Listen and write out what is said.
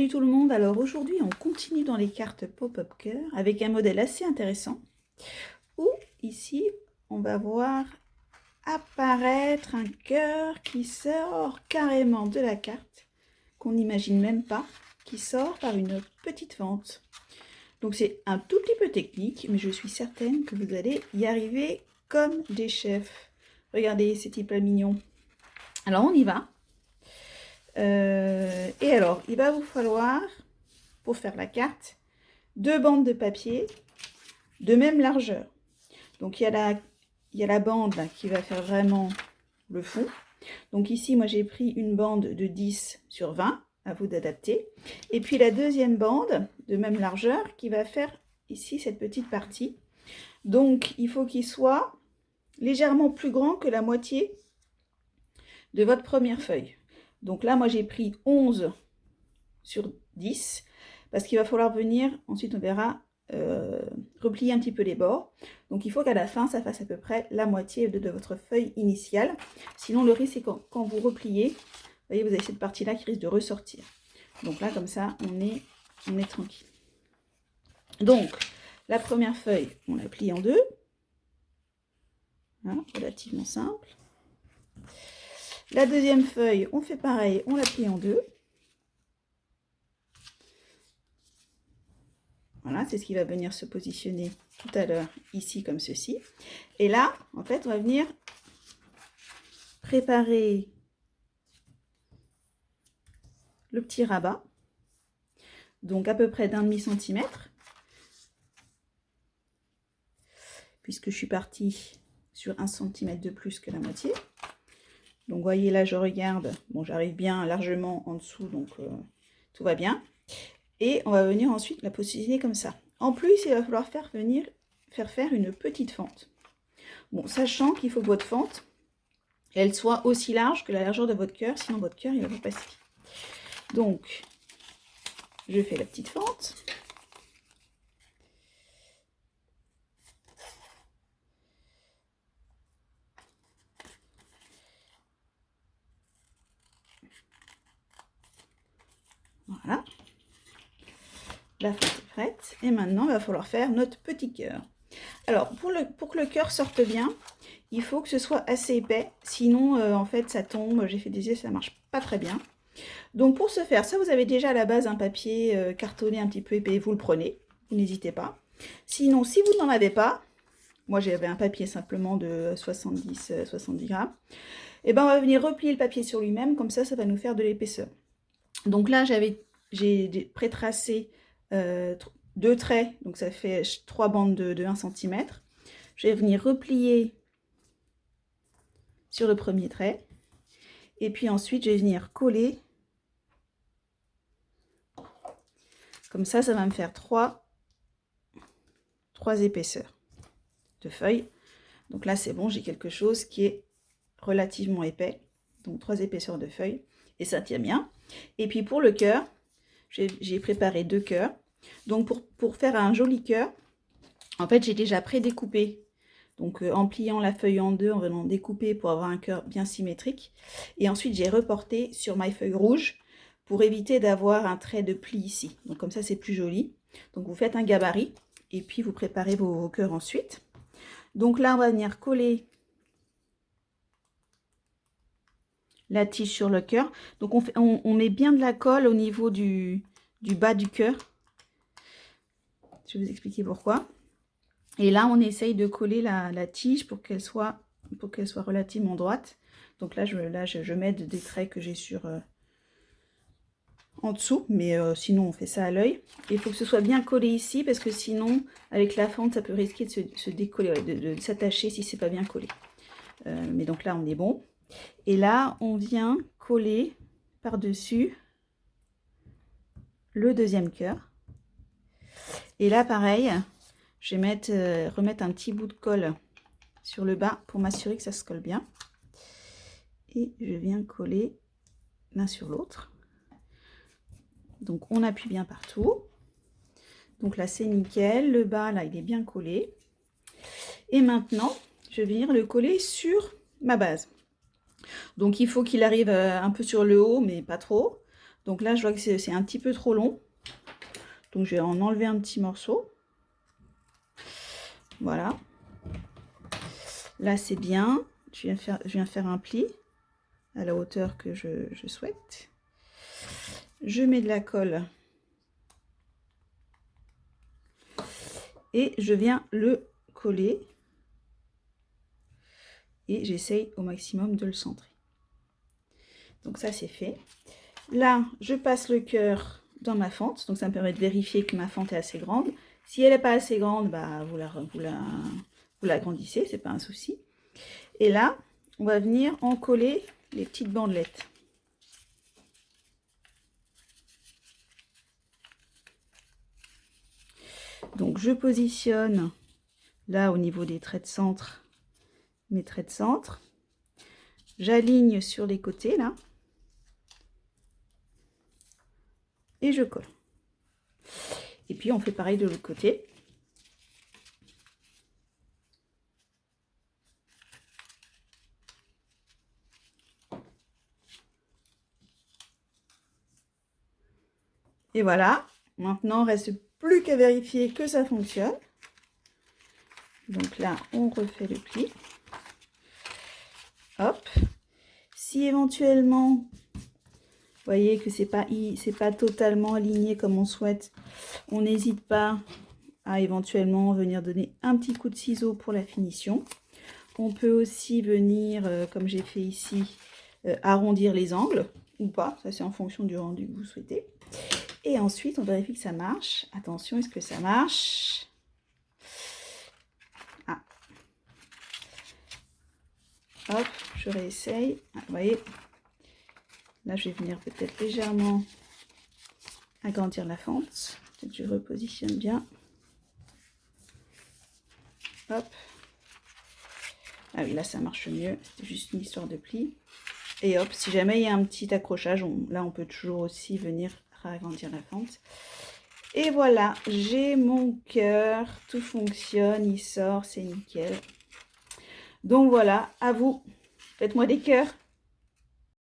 tout le monde, alors aujourd'hui on continue dans les cartes pop-up cœur avec un modèle assez intéressant où ici on va voir apparaître un cœur qui sort carrément de la carte, qu'on n'imagine même pas, qui sort par une petite fente. Donc c'est un tout petit peu technique, mais je suis certaine que vous allez y arriver comme des chefs. Regardez, c'est hyper mignon. Alors on y va. Et alors, il va vous falloir, pour faire la carte, 2 bandes de papier de même largeur. Donc il y a la bande là, qui va faire vraiment le fond. Donc ici, moi j'ai pris une bande de 10 sur 20, à vous d'adapter. Et puis la deuxième bande de même largeur qui va faire ici cette petite partie. Donc il faut qu'il soit légèrement plus grand que la moitié de votre première feuille. Donc là, moi j'ai pris 11 sur 10 parce qu'il va falloir venir, ensuite on verra, replier un petit peu les bords. Donc il faut qu'à la fin ça fasse à peu près la moitié de votre feuille initiale. Sinon le risque c'est quand vous repliez, vous voyez, vous avez cette partie là qui risque de ressortir. Donc là comme ça on est tranquille. Donc la première feuille on la plie en deux, hein, relativement simple. La deuxième feuille on fait pareil, on la plie en deux. Voilà, c'est ce qui va venir se positionner tout à l'heure ici comme ceci. Et là, en fait, on va venir préparer le petit rabat. Donc à peu près d'1,5 centimètre. Puisque je suis partie sur 1 centimètre de plus que la moitié. Donc vous voyez là, je regarde. Bon, j'arrive bien largement en dessous, donc tout va bien. Et on va venir ensuite la positionner comme ça. En plus, il va falloir faire faire une petite fente. Bon, sachant qu'il faut que votre fente, elle soit aussi large que la largeur de votre cœur, sinon votre cœur, il va pas passer. Donc, je fais la petite fente. Voilà. La fente est prête. Et maintenant, il va falloir faire notre petit cœur. Alors, pour que le cœur sorte bien, il faut que ce soit assez épais. Sinon, en fait, ça tombe. J'ai fait des yeux, ça marche pas très bien. Donc, pour ce faire, ça, vous avez déjà à la base un papier cartonné un petit peu épais. Vous le prenez. N'hésitez pas. Sinon, si vous n'en avez pas, moi, j'avais un papier simplement de 70 grammes. Et ben, on va venir replier le papier sur lui-même. Comme ça va nous faire de l'épaisseur. Donc là, j'ai pré-tracé 2 traits, donc ça fait 3 bandes de 1 cm. Je vais venir replier sur le premier trait. Et puis ensuite, je vais venir coller. Comme ça va me faire 3 épaisseurs de feuilles. Donc là, c'est bon, j'ai quelque chose qui est relativement épais. Donc 3 épaisseurs de feuilles. Et ça tient bien. Et puis pour le cœur, j'ai préparé 2 cœurs. Donc pour faire un joli cœur, en fait j'ai déjà pré-découpé. Donc en pliant la feuille en deux, en venant découper pour avoir un cœur bien symétrique. Et ensuite j'ai reporté sur ma feuille rouge pour éviter d'avoir un trait de pli ici. Donc comme ça c'est plus joli. Donc vous faites un gabarit et puis vous préparez vos cœurs ensuite. Donc là on va venir coller la tige sur le cœur. Donc on met bien de la colle au niveau du bas du cœur. Je vais vous expliquer pourquoi. Et là, on essaye de coller la tige pour qu'elle soit relativement droite. Donc là, je mets des traits que j'ai sur en dessous, mais sinon on fait ça à l'œil. Il faut que ce soit bien collé ici parce que sinon, avec la fente, ça peut risquer de se décoller, de s'attacher si c'est pas bien collé. Mais donc là, on est bon. Et là, on vient coller par-dessus le deuxième cœur. Et là, pareil, je vais remettre un petit bout de colle sur le bas pour m'assurer que ça se colle bien. Et je viens coller l'un sur l'autre. Donc on appuie bien partout. Donc là c'est nickel. Le bas là il est bien collé. Et maintenant je vais venir le coller sur ma base. Donc il faut qu'il arrive un peu sur le haut mais pas trop. Donc là, je vois que c'est un petit peu trop long. Donc je vais en enlever un petit morceau. Voilà. Là, c'est bien. Je viens faire un pli à la hauteur que je souhaite. Je mets de la colle. Et je viens le coller. Et j'essaye au maximum de le centrer. Donc ça, c'est fait. Là, je passe le cœur dans ma fente. Donc ça me permet de vérifier que ma fente est assez grande. Si elle n'est pas assez grande, bah, vous l'agrandissez, c'est pas un souci. Et là, on va venir en coller les petites bandelettes. Donc je positionne là au niveau des traits de centre, mes traits de centre. J'aligne sur les côtés là. Et je colle. Et puis on fait pareil de l'autre côté. Et voilà, maintenant, il ne reste plus qu'à vérifier que ça fonctionne. Donc là, on refait le pli. Hop. Si éventuellement, vous voyez que c'est pas totalement aligné comme on souhaite, on n'hésite pas à éventuellement venir donner un petit coup de ciseau pour la finition. On peut aussi venir, comme j'ai fait ici, arrondir les angles ou pas. Ça, c'est en fonction du rendu que vous souhaitez. Et ensuite, on vérifie que ça marche. Attention, est-ce que ça marche? Ah. Hop, je réessaye. Ah, vous voyez, là, je vais venir peut-être légèrement agrandir la fente. Peut-être que je repositionne bien. Hop. Ah oui, là, ça marche mieux. C'était juste une histoire de pli. Et hop, si jamais il y a un petit accrochage, là, on peut toujours aussi venir agrandir la fente. Et voilà, j'ai mon cœur, tout fonctionne, il sort, c'est nickel. Donc voilà, à vous, faites-moi des cœurs.